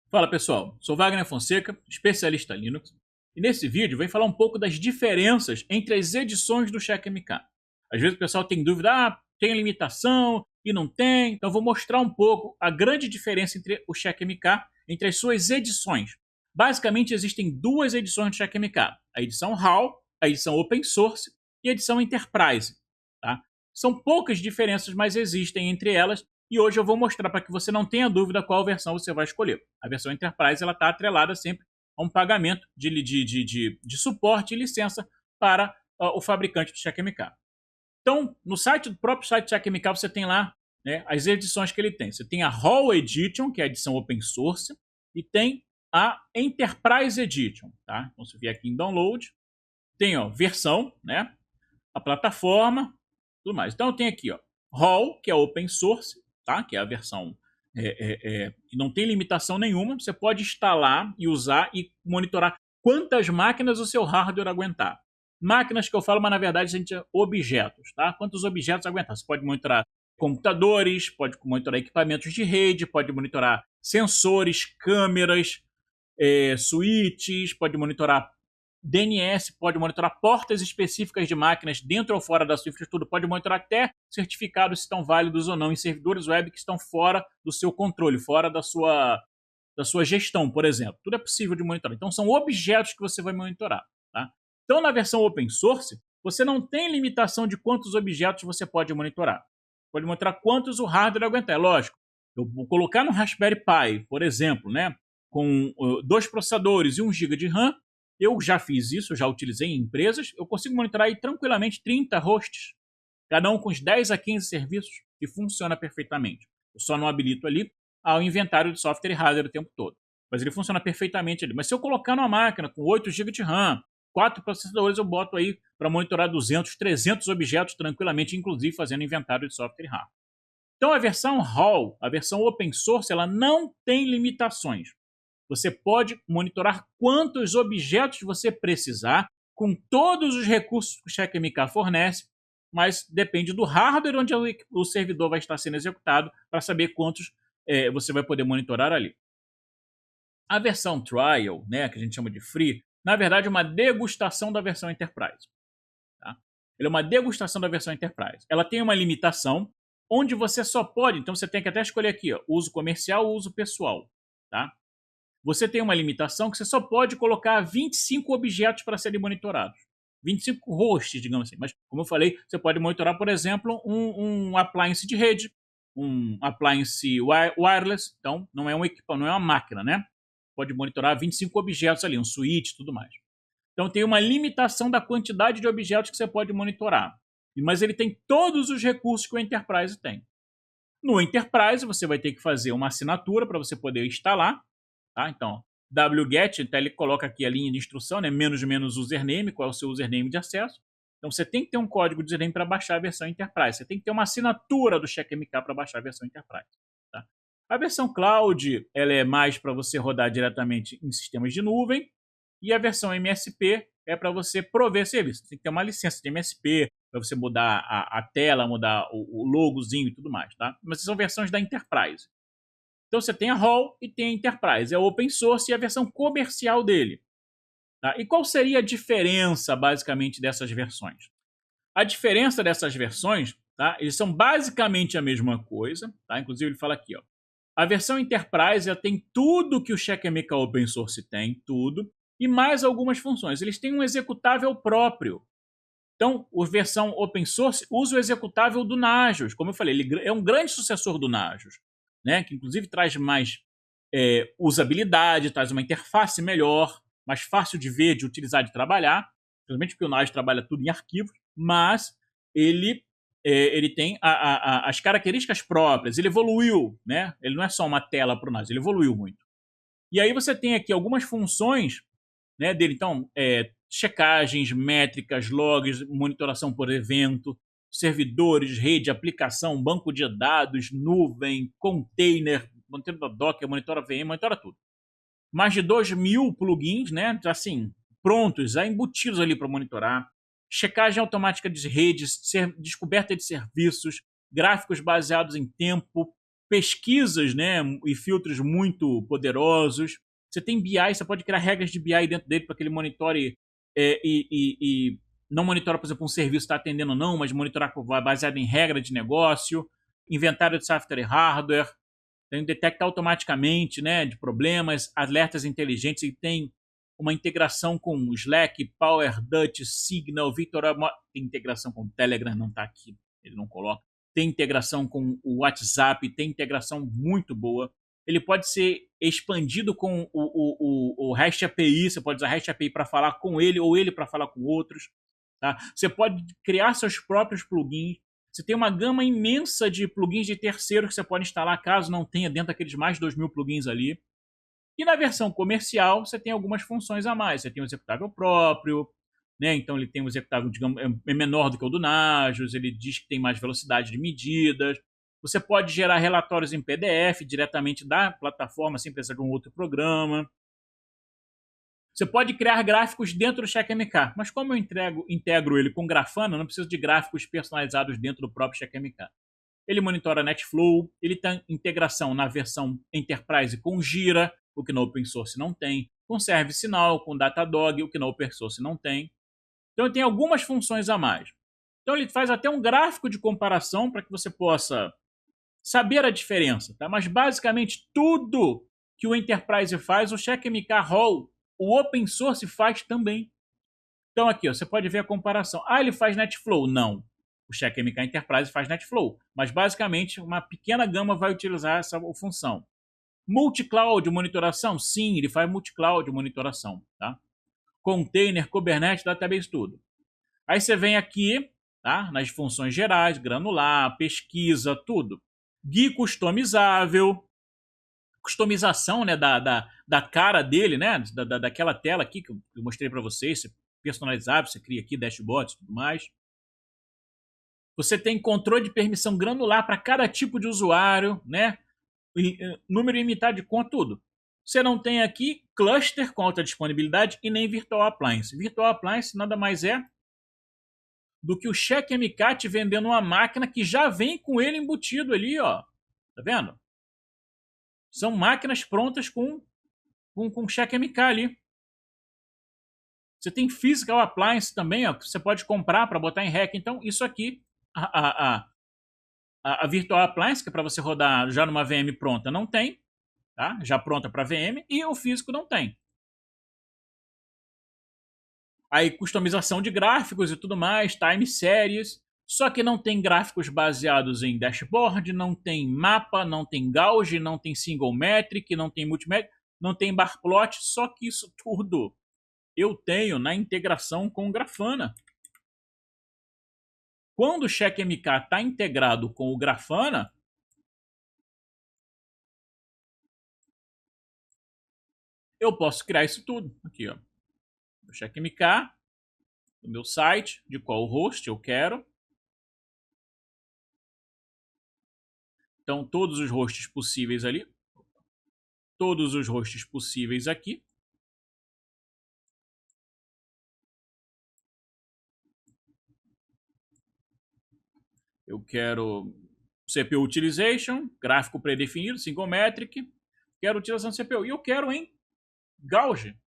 Fala pessoal, sou Wagner Fonseca, especialista em Linux, e nesse vídeo vem falar um pouco das diferenças entre as edições do Check MK. Às vezes o pessoal tem dúvida, tem limitação e não tem, então eu vou mostrar um pouco a grande diferença entre o Check MK, entre as suas edições. Basicamente existem duas edições do Check MK, a edição RAW, a edição Open Source e a edição Enterprise. Tá? São poucas diferenças, mas existem entre elas, e hoje eu vou mostrar para que você não tenha dúvida qual versão você vai escolher. A versão Enterprise está atrelada sempre a um pagamento de suporte e licença para o fabricante do Check MK. Então, no site do próprio site do Check MK, você tem lá, né, as edições que ele tem. Você tem a Raw Edition, que é a edição open source, e tem a Enterprise Edition. Tá? Então, se vier aqui em Download, tem versão, né, a plataforma, tudo mais. Então, eu tenho aqui Raw, que é open source, tá? Que é a versão que não tem limitação nenhuma. Você pode instalar e usar e monitorar quantas máquinas o seu hardware aguentar. Máquinas que eu falo, mas na verdade a gente é objetos, tá? Quantos objetos aguentar. Você pode monitorar computadores, pode monitorar equipamentos de rede, pode monitorar sensores, câmeras, switches, pode monitorar DNS, pode monitorar portas específicas de máquinas dentro ou fora da sua infraestrutura, pode monitorar até certificados se estão válidos ou não em servidores web que estão fora do seu controle, fora da sua gestão, por exemplo. Tudo é possível de monitorar. Então, são objetos que você vai monitorar. Tá? Então, na versão open source, você não tem limitação de quantos objetos você pode monitorar. Pode monitorar quantos o hardware aguentar. É lógico, eu vou colocar no Raspberry Pi, por exemplo, né, com 2 processadores e 1 GB de RAM. Eu já fiz isso, já utilizei em empresas. Eu consigo monitorar aí tranquilamente 30 hosts, cada um com uns 10 a 15 serviços, e funciona perfeitamente. Eu só não habilito ali ao inventário de software e hardware o tempo todo. Mas ele funciona perfeitamente ali. Mas se eu colocar numa máquina com 8 GB de RAM, 4 processadores, eu boto aí para monitorar 200, 300 objetos tranquilamente, inclusive fazendo inventário de software e hardware. Então a versão RAW, a versão open source, ela não tem limitações. Você pode monitorar quantos objetos você precisar, com todos os recursos que o Check MK fornece, mas depende do hardware onde o servidor vai estar sendo executado para saber quantos você vai poder monitorar ali. A versão Trial, né, que a gente chama de Free, na verdade é uma degustação da versão Enterprise. Tá? Ela é uma degustação da versão Enterprise. Ela tem uma limitação onde você só pode, então você tem que até escolher aqui, uso comercial ou uso pessoal. Tá? Você tem uma limitação que você só pode colocar 25 objetos para serem monitorados. 25 hosts, digamos assim. Mas, como eu falei, você pode monitorar, por exemplo, um appliance de rede, um appliance wireless. Então, não é um equipamento, não é uma máquina, né? Pode monitorar 25 objetos ali, um switch e tudo mais. Então, tem uma limitação da quantidade de objetos que você pode monitorar. Mas ele tem todos os recursos que o Enterprise tem. No Enterprise, você vai ter que fazer uma assinatura para você poder instalar. Tá? Então, wget, então ele coloca aqui a linha de instrução, né? menos username, qual é o seu username de acesso. Então, você tem que ter um código de username para baixar a versão Enterprise. Você tem que ter uma assinatura do CheckMK para baixar a versão Enterprise. Tá? A versão Cloud, ela é mais para você rodar diretamente em sistemas de nuvem. E a versão MSP é para você prover serviço. Você tem que ter uma licença de MSP para você mudar a tela, mudar o logozinho e tudo mais. Tá? Mas são versões da Enterprise. Então você tem a RAW e tem a Enterprise. É o open source e a versão comercial dele. Tá? E qual seria a diferença, basicamente, dessas versões? A diferença dessas versões, tá? Eles são basicamente a mesma coisa. Tá? Inclusive ele fala aqui, a versão Enterprise ela tem tudo que o CheckMK Open Source tem, tudo, e mais algumas funções. Eles têm um executável próprio. Então, a versão Open Source usa o executável do Nagios. Como eu falei, ele é um grande sucessor do Nagios, né? Que inclusive traz mais usabilidade, traz uma interface melhor, mais fácil de ver, de utilizar, de trabalhar. Principalmente porque o Nagios trabalha tudo em arquivos, mas ele tem as características próprias. Ele evoluiu, né? Ele não é só uma tela para o Nagios, ele evoluiu muito. E aí você tem aqui algumas funções, né, dele. Então, checagens, métricas, logs, monitoração por evento, servidores, rede, aplicação, banco de dados, nuvem, container, monitora Docker, monitora VM, monitora tudo. Mais de 2.000 plugins, né, assim, prontos, já embutidos ali para monitorar. Checagem automática de redes, descoberta de serviços, gráficos baseados em tempo, pesquisas, né, e filtros muito poderosos. Você tem BI, você pode criar regras de BI dentro dele para que ele monitore e não monitora, por exemplo, um serviço está atendendo ou não, mas monitorar baseado em regra de negócio, inventário de software e hardware, tem detecta automaticamente, né, de problemas, alertas inteligentes, e tem uma integração com Slack, PowerDutch, Signal, Victor, tem integração com o Telegram, não está aqui, ele não coloca, tem integração com o WhatsApp, tem integração muito boa. Ele pode ser expandido com o REST API, você pode usar REST API para falar com ele ou ele para falar com outros. Tá? Você pode criar seus próprios plugins. Você tem uma gama imensa de plugins de terceiros que você pode instalar, caso não tenha dentro daqueles mais de 2.000 plugins ali. E na versão comercial, você tem algumas funções a mais. Você tem um executável próprio, né? Então ele tem um executável, digamos, é menor do que o do Nagios, ele diz que tem mais velocidade de medidas. Você pode gerar relatórios em PDF diretamente da plataforma, sem precisar de um outro programa. Você pode criar gráficos dentro do CheckMK, mas como eu integro ele com Grafana, eu não preciso de gráficos personalizados dentro do próprio CheckMK. Ele monitora NetFlow, ele tem integração na versão Enterprise com Gira, o que no Open Source não tem, com ServiceNow, com Datadog, o que no Open Source não tem. Então ele tem algumas funções a mais. Então ele faz até um gráfico de comparação para que você possa saber a diferença, tá? Mas basicamente tudo que o Enterprise faz, o CheckMK Raw, o Open Source faz também. Então aqui, ó, você pode ver a comparação. Ah, ele faz NetFlow? Não. O CheckMK Enterprise faz NetFlow. Mas basicamente uma pequena gama vai utilizar essa função. Multi-cloud monitoração? Sim, ele faz multi-cloud monitoração. Tá? Container, Kubernetes, database, tudo. Aí você vem aqui, tá? Nas funções gerais, granular, pesquisa, tudo. GUI customizável, customização, né, da cara dele, né, daquela tela aqui que eu mostrei para vocês, personalizável, você cria aqui dashboards e tudo mais. Você tem controle de permissão granular para cada tipo de usuário, né, número ilimitado de conta, tudo. Você não tem aqui cluster com alta disponibilidade e nem Virtual Appliance. Virtual Appliance nada mais é do que o CheckMK te vendendo uma máquina que já vem com ele embutido ali, ó. Tá vendo? São máquinas prontas com CheckMK ali. Você tem Physical Appliance também, ó, que você pode comprar para botar em rack. Então, isso aqui, a Virtual Appliance, que é para você rodar já numa VM pronta, não tem. Tá? Já pronta para VM. E o físico não tem. Aí, customização de gráficos e tudo mais, time series. Só que não tem gráficos baseados em dashboard, não tem mapa, não tem gauge, não tem single metric, não tem multimetric, não tem bar plot. Só que isso tudo eu tenho na integração com o Grafana. Quando o CheckMK está integrado com o Grafana, eu posso criar isso tudo. Aqui, ó. O CheckMK, o meu site, de qual host eu quero. Então, todos os hosts possíveis ali. Todos os hosts possíveis aqui. Eu quero CPU Utilization, gráfico predefinido, single metric. Quero utilização de CPU. E eu quero em gauge.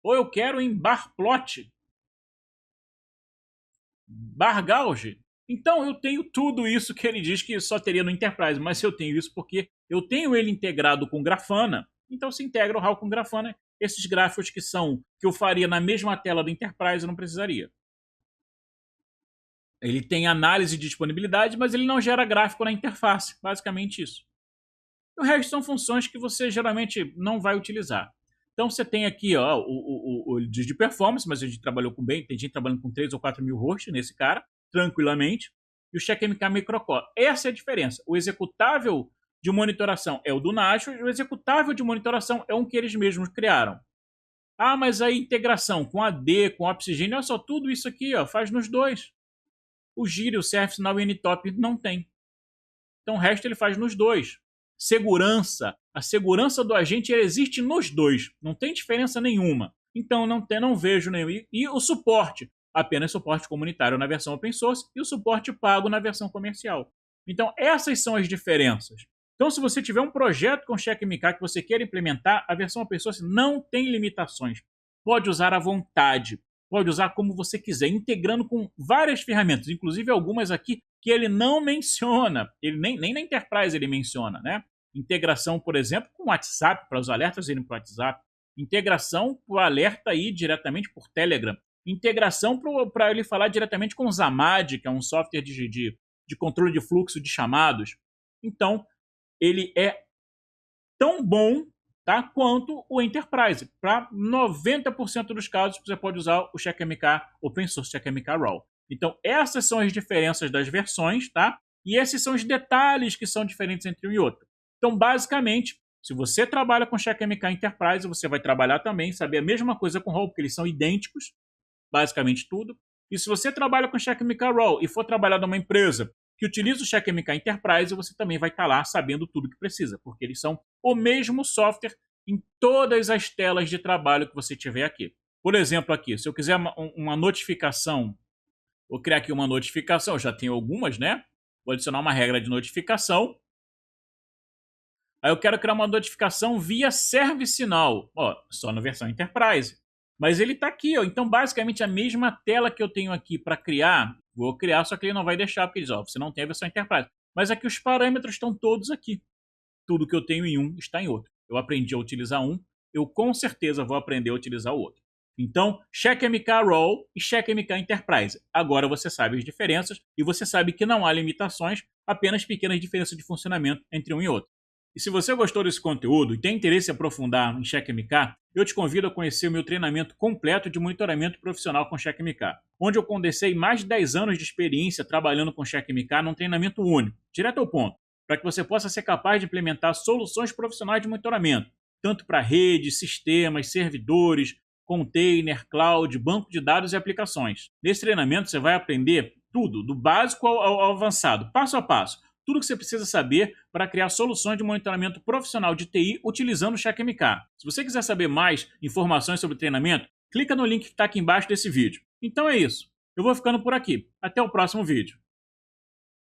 Ou eu quero em bar plot. Bar gauge. Então eu tenho tudo isso que ele diz que só teria no Enterprise, mas eu tenho isso porque eu tenho ele integrado com Grafana. Então se integra o RAW com Grafana. Esses gráficos que eu faria na mesma tela do Enterprise eu não precisaria. Ele tem análise de disponibilidade, mas ele não gera gráfico na interface. Basicamente isso. O resto são funções que você geralmente não vai utilizar. Então você tem aqui ó, o de performance, mas a gente trabalhou com tem gente trabalhando com 3 ou 4 mil hosts nesse cara, tranquilamente. E o CheckMK Microcore. Essa é a diferença. O executável de monitoração é o do Nagios, e o executável de monitoração é um que eles mesmos criaram. Ah, mas a integração com AD, com Oxygen, olha só, tudo isso aqui ó, faz nos dois. O Gira, o ServiceNow e o NTOP não tem. Então o resto ele faz nos dois. Segurança. A segurança do agente existe nos dois. Não tem diferença nenhuma. Então não vejo nenhum. E o suporte. Apenas suporte comunitário na versão open source e o suporte pago na versão comercial. Então, essas são as diferenças. Então, se você tiver um projeto com CheckMK que você queira implementar, a versão open source não tem limitações. Pode usar à vontade, pode usar como você quiser, integrando com várias ferramentas, inclusive algumas aqui que ele não menciona, ele nem na Enterprise ele menciona, né? Integração, por exemplo, com o WhatsApp, para os alertas irem para o WhatsApp, integração para o alerta ir diretamente por Telegram, integração para ele falar diretamente com o Zamad, que é um software de controle de fluxo de chamados. Então, ele é tão bom, tá, quanto o Enterprise. Para 90% dos casos, você pode usar o CheckMK Open Source, CheckMK Raw. Então, essas são as diferenças das versões, tá? E esses são os detalhes que são diferentes entre um e outro. Então, basicamente, se você trabalha com CheckMK Enterprise, você vai trabalhar também, saber a mesma coisa com Raw, porque eles são idênticos, basicamente tudo. E se você trabalha com CheckMK Raw e for trabalhar numa empresa que utiliza o CheckMK Enterprise, você também vai estar lá sabendo tudo que precisa, porque eles são o mesmo software em todas as telas de trabalho que você tiver aqui. Por exemplo, aqui, se eu quiser uma notificação, vou criar aqui uma notificação, eu já tenho algumas, né? Vou adicionar uma regra de notificação. Aí eu quero criar uma notificação via ServiceNow, ó, só na versão Enterprise. Mas ele está aqui, ó. Então basicamente a mesma tela que eu tenho aqui para criar, vou criar, só que ele não vai deixar, porque ele diz, ó, você não tem a versão Enterprise. Mas aqui os parâmetros estão todos aqui. Tudo que eu tenho em um está em outro. Eu aprendi a utilizar um, eu com certeza vou aprender a utilizar o outro. Então, CheckMK Raw e CheckMK Enterprise. Agora você sabe as diferenças e você sabe que não há limitações, apenas pequenas diferenças de funcionamento entre um e outro. E se você gostou desse conteúdo e tem interesse em aprofundar em CheckMK, eu te convido a conhecer o meu treinamento completo de monitoramento profissional com CheckMK, onde eu condensei mais de 10 anos de experiência trabalhando com CheckMK num treinamento único, direto ao ponto, para que você possa ser capaz de implementar soluções profissionais de monitoramento, tanto para redes, sistemas, servidores, container, cloud, banco de dados e aplicações. Nesse treinamento você vai aprender tudo, do básico ao avançado, passo a passo, tudo que você precisa saber para criar soluções de monitoramento profissional de TI utilizando o CheckMK. Se você quiser saber mais informações sobre o treinamento, clica no link que está aqui embaixo desse vídeo. Então é isso. Eu vou ficando por aqui. Até o próximo vídeo.